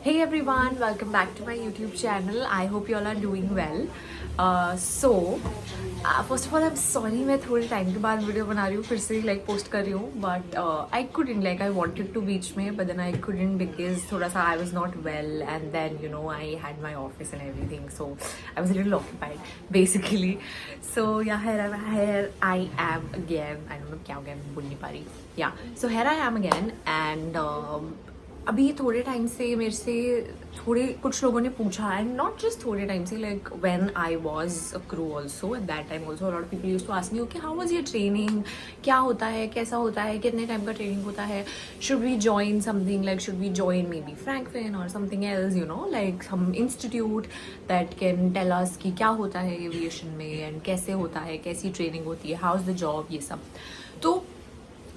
Hey everyone, welcome back to my YouTube channel. I hope you all are doing well. First of all, I'm sorry मैं थोड़े time के बाद video बना रही हूँ, फिर से like पोस्ट कर रही हूँ, but I couldn't, like I wanted to बीच में, but then I couldn't because थोड़ा सा I was not well, and then you know I had my office and everything, so I was a little occupied basically. So yeah, here I am again. I don't know क्या हो गया, मैं बोल नहीं पा रही. Yeah, so here I am again, and अभी थोड़े टाइम से मेरे से थोड़े कुछ लोगों ने पूछा, एंड नॉट जस्ट थोड़े टाइम से, like when I was a crew also at that time also, lot of people used to ask me okay how was your training, क्या होता है, कैसा होता है, कितने टाइम का ट्रेनिंग होता है, should we join something, like should we join maybe फ्रैंकफिन और something else, you know, like some institute that can tell us कि क्या होता है एविएशन में एंड कैसे होता है, कैसी ट्रेनिंग होती है, हाउ इज द जॉब, ये सब. तो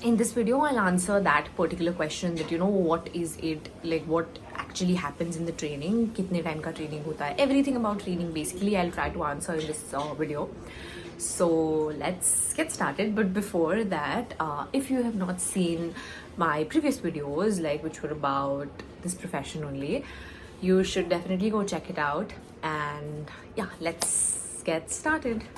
in this video I'll answer that particular question, that you know what is it, like what actually happens in the training, kitne time ka training hota hai, everything about training basically I'll try to answer in this video. So let's get started, but before that, if you have not seen my previous videos, like which were about this profession only, you should definitely go check it out. And yeah, let's get started.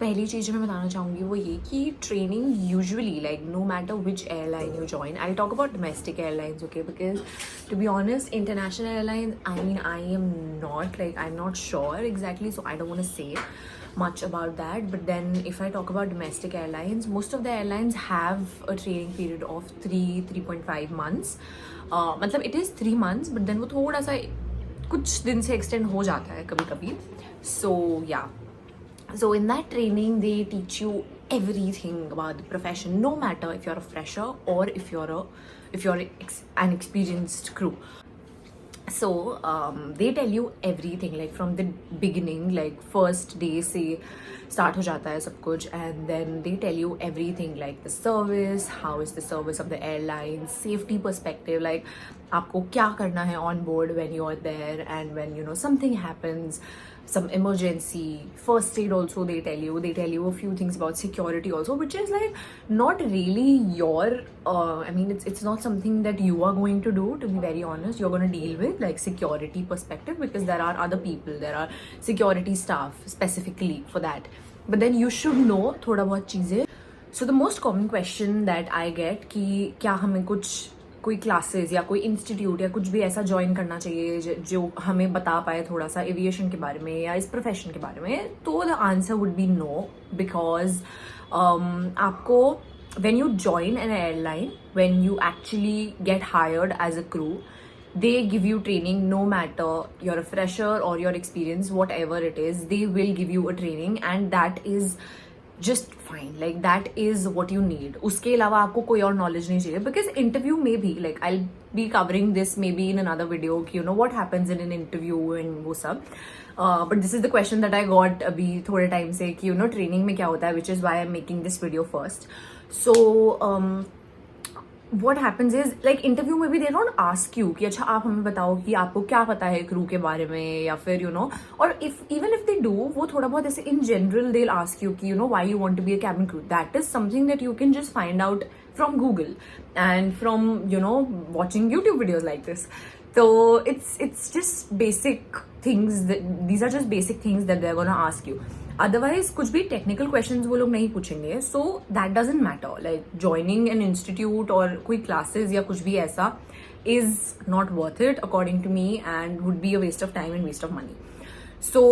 पहली चीज़ जो मैं बताना चाहूँगी वो ये कि training usually, like no matter which airline you join, I talk about domestic airlines, okay, because to be honest international airline, I am not sure exactly, so I don't want to say much about that. But then if I talk about domestic airlines, most of the airlines have a training period of 3.5 months. मतलब it is 3 months, but then वो थोड़ा सा कुछ दिन से extend हो जाता है कभी कभी. So yeah. So in that training, they teach you everything about the profession, no matter if you're a fresher or if you're an experienced crew. So they tell you everything, like from the beginning, like first day से start हो जाता है सब कुछ, and then they tell you everything, like the service, how is the service of the airline, safety perspective, like आपको क्या करना है on board when you are there, and when you know something happens, some emergency, first aid also they tell you a few things about security also, which is like not really your I mean it's not something that you are going to do, to be very honest. You're going to deal with like security perspective, because there are other people, there are security staff specifically for that, but then you should know thoda bahut cheeze. So the most common question that I get कि क्या हमें कुछ कोई classes या कोई institute या कुछ भी ऐसा ज्वाइन करना चाहिए जो हमें बता पाए थोड़ा सा एविएशन के बारे में या इस प्रोफेशन के बारे में. तो the answer would be no, because आपको when you join an airline, when you actually get hired as a crew, they give you training, no matter you're a fresher or you're experienced, whatever it is, they will give you a training, and that is just fine, like that is what you need. उसके अलावा आपको कोई और knowledge नहीं चाहिए, because interview में भी, like I'll be covering this maybe in another video, you know what happens in an interview and वो सब. But this is the question that I got अभी थोड़े टाइम से कि you know training में क्या होता है, which is why I'm making this video first. So what happens is, like interview में भी they don't ask you कि अच्छा आप हमें बताओ कि आपको क्या पता है क्रू के बारे में, या फिर you know, or even if they do, वो थोड़ा बहुत ऐसे in general they'll ask you कि you know why you want to be a cabin crew. That is something that you can just find out from Google and from you know watching YouTube videos like this. So it's just basic things these are just basic things that they're gonna ask you. Otherwise कुछ भी technical questions वो लोग नहीं पूछेंगे, so that doesn't matter. Like joining an institute और कोई classes या कुछ भी ऐसा is not worth it according to me, and would be a waste of time and waste of money. So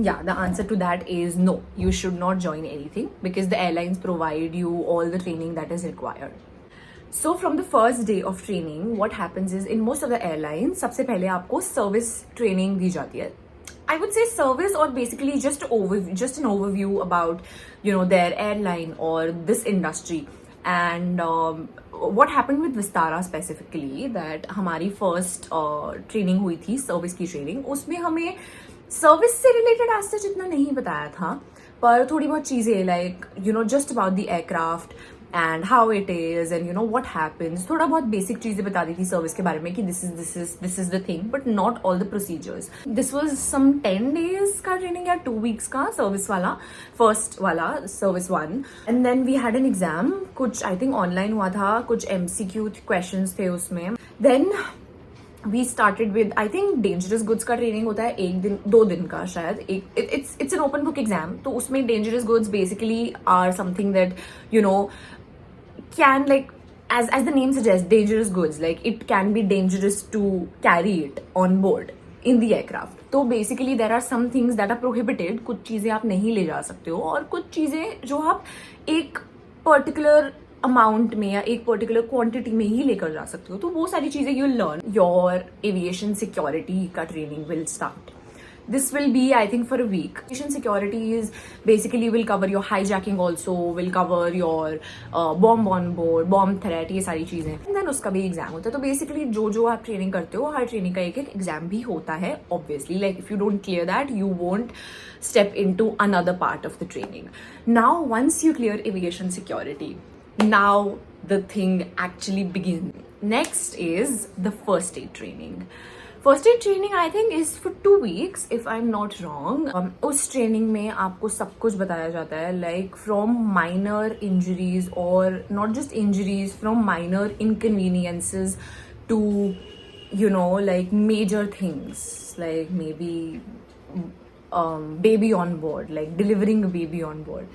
yeah, the answer to that is no, you should not join anything, because the airlines provide you all the training that is required. So from the first day of training, what happens is in most of the airlines, सबसे पहले आपको service training दी जाती है. I would say service, or basically just an overview about you know their airline or this industry. And what happened with Vistara specifically, that हमारी first training हुई थी service की training, उसमें हमें सर्विस से related आज तक इतना नहीं बताया था, पर थोड़ी बहुत चीज़ें like you know just about the aircraft and how it is and you know what happens, थोड़ा बहुत बेसिक चीजें बता दी थी सर्विस के बारे में कि this is the thing, but not all the procedures. This was some 10 days का ट्रेनिंग या 2 weeks का सर्विस वाला, फर्स्ट वाला service 1, and then we had an exam, कुछ I think ऑनलाइन हुआ था, कुछ MCQ क्वेश्चंस थे उसमें. Then we started with I think dangerous goods का ट्रेनिंग होता है 1 दिन 2 दिन का शायद, एक it's an open book exam. तो उसमें dangerous goods basically are something that you know can like as the name suggests, dangerous goods, like it can be dangerous to carry it on board in the aircraft. तो basically there are some things that are prohibited. कुछ चीजें आप नहीं ले जा सकते हो और कुछ चीजें जो आप एक particular अमाउंट में या एक पर्टिकुलर क्वांटिटी में ही लेकर जा सकते हो. तो वो सारी चीजें you learn. Your aviation security का training will start. This will be, I think, for a week. Aviation security is basically will cover your hijacking also, will cover your bomb on board, bomb threat, ये सारी चीजें. And then उसका भी exam होता है. तो basically जो आप ट्रेनिंग करते हो, हर ट्रेनिंग का एक एग्जाम भी होता है. Obviously, like if you don't clear that, you won't step into another part of the training. Now, once you clear aviation security, now the thing actually begins. Next is the first aid training. First aid training I think is for 2 weeks if I am not wrong. उस training में आपको सब कुछ बताया जाता है, like from minor injuries और not just injuries, from minor inconveniences to you know like major things, like maybe baby on board, like delivering a baby on board.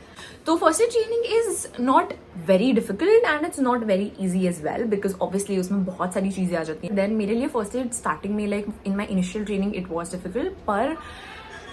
So first aid training is not very difficult and it's not very easy as well because obviously उसमें बहुत सारी चीजें आ जाती हैं. Then मेरे लिए first aid starting में like in my initial training it was difficult, पर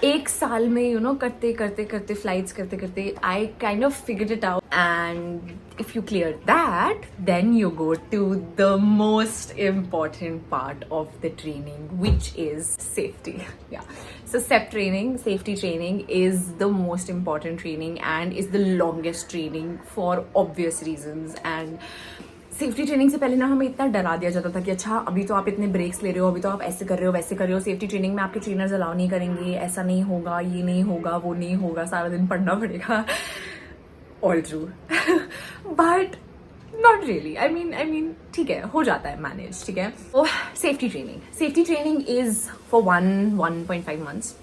एक साल में यू नो करते करते करते फ्लाइट्स करते करते I kind of figured it out. And if you clear that, then you go to the most important part of the training, which is safety. Yeah. So safety training is the most important training and is the longest training for obvious reasons. And safety training से पहले ना हमें इतना डरा दिया जाता था कि अच्छा अभी तो आप इतने ब्रेक्स ले रहे हो, अभी तो आप ऐसे कर रहे हो वैसे कर रहे हो, सेफ्टी ट्रेनिंग में आपके ट्रेनर्स अलाउ नहीं करेंगे, ऐसा नहीं होगा, ये नहीं होगा, वो नहीं होगा, सारा दिन पढ़ना पड़ेगा. All true. But not really. I mean ठीक है, हो जाता है मैनेज. ठीक है. Safety training is for 1.5 months.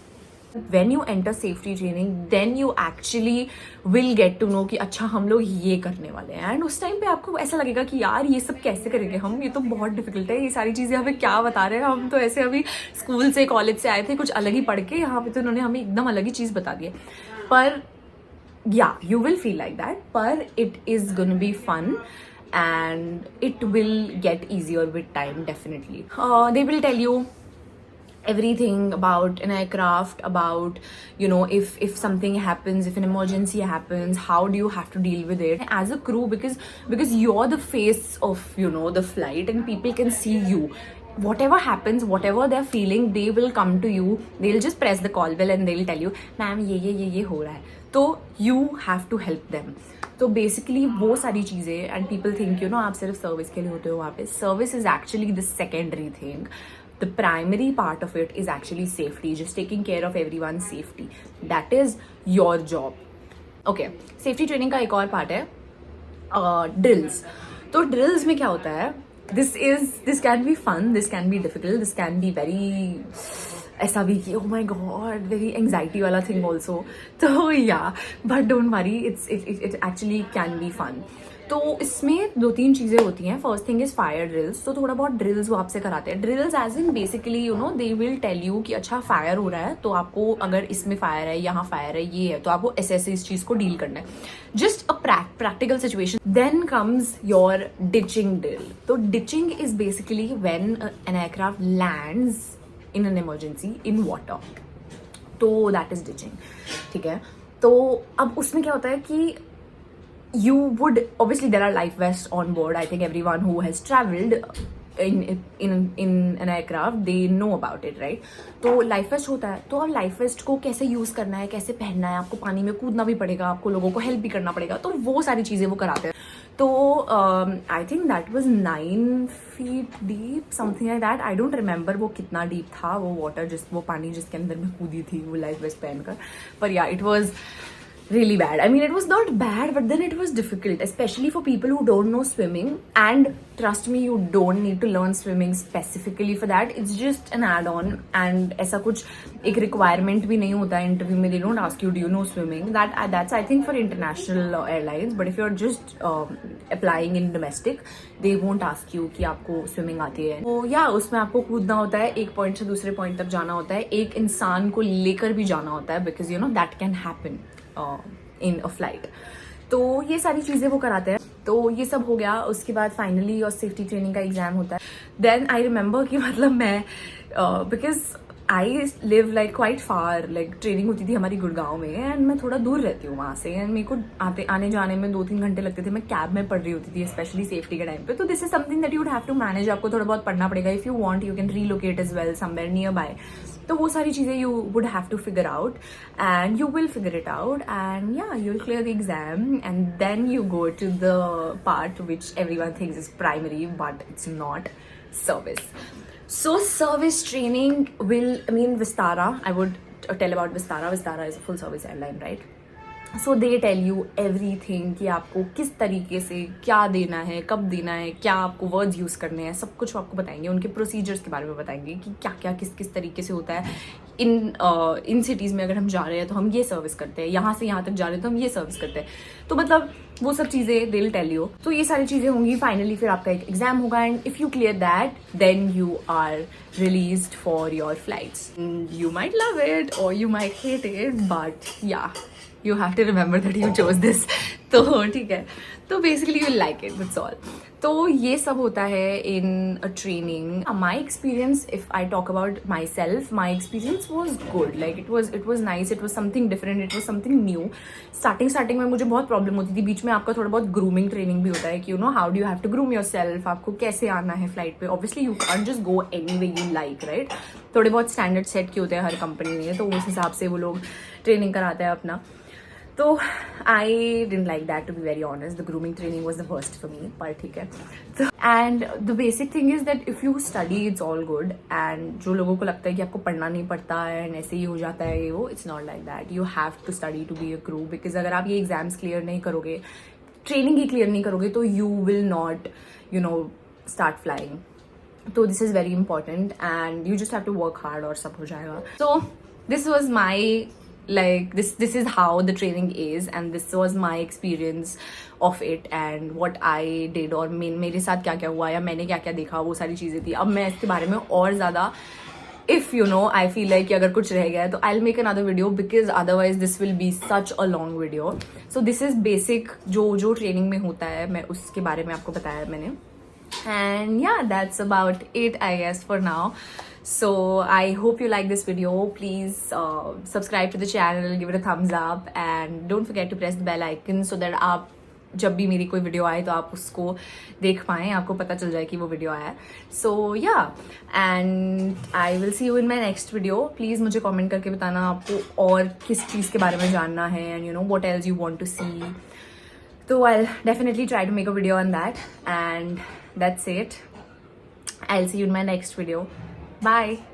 When you enter safety training, then you actually will get to know कि अच्छा हम लोग ये करने वाले हैं. एंड उस टाइम पे आपको ऐसा लगेगा कि यार ये सब कैसे करेंगे हम, ये तो बहुत डिफिकल्ट है, ये सारी चीजें हमें क्या बता रहे हैं, हम तो ऐसे अभी स्कूल से कॉलेज से आए थे कुछ अलग ही पढ़ के, यहाँ पे तो उन्होंने हमें एकदम अलग ही चीज बता दी है. पर yeah, you will feel like that, but it is gonna be fun and it will get easier with time, definitely. They will tell you everything about an aircraft, about you know if something happens, if an emergency happens, how do you have to deal with it as a crew, because you're the face of you know the flight and people can see you. Whatever happens, whatever they're feeling, they will come to you, they'll just press the call bell and they'll tell you ma'am ये हो रहा है, तो you have to help them. तो basically वो सारी चीजें, and people think you know आप सिर्फ सर्विस के लिए होते हो वहाँ पे. Service is actually the secondary thing. The primary part of it is actually safety, just taking care of everyone's safety. That is your job. Okay, safety training का एक और part है drills. तो drills में क्या होता है? This can be fun, this can be difficult, this can be very ऐसा भी कि oh my god, very anxiety वाला thing also. तो yeah, but don't worry, it actually can be fun. तो इसमें 2-3 चीजें होती हैं. First thing is fire drills. तो थोड़ा बहुत ड्रिल्स वो आपसे कराते हैं. Drills as in basically you know they will tell you कि अच्छा फायर हो रहा है, तो आपको अगर इसमें फायर है, यहाँ फायर है, ये है, तो आपको ऐसे इस चीज को डील करना है. Just a practical situation. Then comes your ditching drill. तो ditching is basically when an aircraft lands in an emergency in water. तो that is ditching. ठीक है. तो अब उसमें क्या होता है कि you would obviously there are life vests on board. I think everyone who has traveled in an aircraft they know about it, right? तो लाइफ वेस्ट होता है. तो अब लाइफ वेस्ट को कैसे यूज करना है, कैसे पहनना है, आपको पानी में कूदना भी पड़ेगा, आपको लोगों को हेल्प भी करना पड़ेगा. तो वो सारी चीजें वो कराते हैं. तो I think that was 9 feet deep, something like that. I don't remember वो कितना डीप था वो वाटर, वो पानी जिसके अंदर मैं कूदी थी वो लाइफ वेस्ट पहनकर. पर या it was really bad. I mean, it was not bad, but then it was difficult, especially for people who don't know swimming. And trust me, you don't need to learn swimming specifically for that. It's just an add-on, and ऐसा कुछ एक requirement भी नहीं होता है interview में. They don't ask you, do you know swimming? That's I think for international airlines. But if you're just applying in domestic, they won't ask you कि आपको swimming आती है. तो या उसमें आपको कूदना होता है, एक point से दूसरे point तक जाना होता है, एक इंसान को लेकर भी जाना होता है, because you know that can happen in a flight. तो ये सारी चीज़ें वो कराते हैं. तो ये सब हो गया. उसके बाद फाइनली और सेफ्टी ट्रेनिंग का एग्जाम होता है. देन आई रिमेंबर कि मतलब मैं because I live like quite far, like training होती थी हमारी गुड़गांव में, एंड मैं थोड़ा दूर रहती हूँ वहाँ से, एंड मेरे को आने जाने में 2-3 घंटे लगते थे. मैं कैब में पढ़ रही होती थी, स्पेशली सेफ्टी के टाइम पे. तो this is something that you would have to manage. आपको थोड़ा बहुत पढ़ना पड़ेगा. If you want you can relocate as well somewhere nearby. तो वो सारी चीज़ें you would have to figure out, and you will figure it out, and yeah you will clear the exam, and then you go to the part which everyone thinks is primary, but it's not. Service. So service training will, I mean, Vistara, I would tell about Vistara. Vistara is a full service airline, right? So they tell you everything कि आपको किस तरीके से क्या देना है, कब देना है, क्या आपको वर्ड्स यूज़ करने हैं, सब कुछ आपको बताएंगे. उनके प्रोसीजर्स के बारे में बताएंगे कि क्या क्या किस किस तरीके से होता है. इन सिटीज़ में अगर हम जा रहे हैं तो हम ये सर्विस करते हैं, यहाँ से यहाँ तक जा रहे हैं तो हम ये सर्विस करते हैं. तो मतलब वो सब चीज़ें दे विल टेल यू. तो ये सारी चीज़ें होंगी. फाइनली फिर आपका एक एग्जाम होगा, and if you clear that then you are released for your flights. You might love it और you might hate it, but yeah you have to remember that you chose this. तो ठीक है. तो basically you like it, that's all. तो ये सब होता है in a training. My experience, if I talk about myself, my experience was good. Like it was nice, it was something different, it was something new. Starting में मुझे बहुत problem होती थी. बीच में आपका थोड़ा बहुत ग्रूमिंग ट्रेनिंग भी होता है कि you know how do you have to groom yourself. आपको कैसे आना है फ्लाइट पे. Obviously you can't just go any way you like, right. थोड़े बहुत स्टैंडर्ड सेट के होते हैं हर कंपनी में, तो उस हिसाब से वो लोग ट्रेनिंग कराते हैं अपना. तो I didn't like that, to be very honest. The grooming training was the worst for me, पर ठीक है. तो and the basic thing is that if you study it's all good. And जो लोगों को लगता है कि आपको पढ़ना नहीं पड़ता है एंड ऐसे ही हो जाता है ये वो, it's not like that. You have to study to be a crew. Because अगर आप ये एग्जाम्स क्लियर नहीं करोगे, ट्रेनिंग ही क्लियर नहीं करोगे, तो you will not you know start flying. तो this is very important, and you just have to work hard और सब हो जाएगा. So this was my like this is how the training is, and this was my experience of it and what I did, और मेरे साथ क्या क्या हुआ या मैंने क्या क्या देखा, वो सारी चीज़ें थी. अब मैं इसके बारे में और ज़्यादा, if you know I feel like कि अगर कुछ रह गया है तो I'll make another video, because otherwise this will be such a long video. So this is basic जो ट्रेनिंग में होता है, मैं उसके बारे में आपको बताया मैंने. And yeah, that's about it, I guess, for now. So I hope you like this video. Please subscribe to the channel, give it a thumbs up, and don't forget to press the bell icon so that आप जब भी मेरी कोई video आए तो आप उसको देख पाएँ, आपको पता चल जाए कि वो वीडियो आया है. सो या, and I will see you in my next video. Please मुझे कमेंट करके बताना आपको और किस चीज़ के बारे में जानना है, and you know what else you want to see. तो I definitely try to make a video on that, and that's it. I'll see you in my next video. Bye.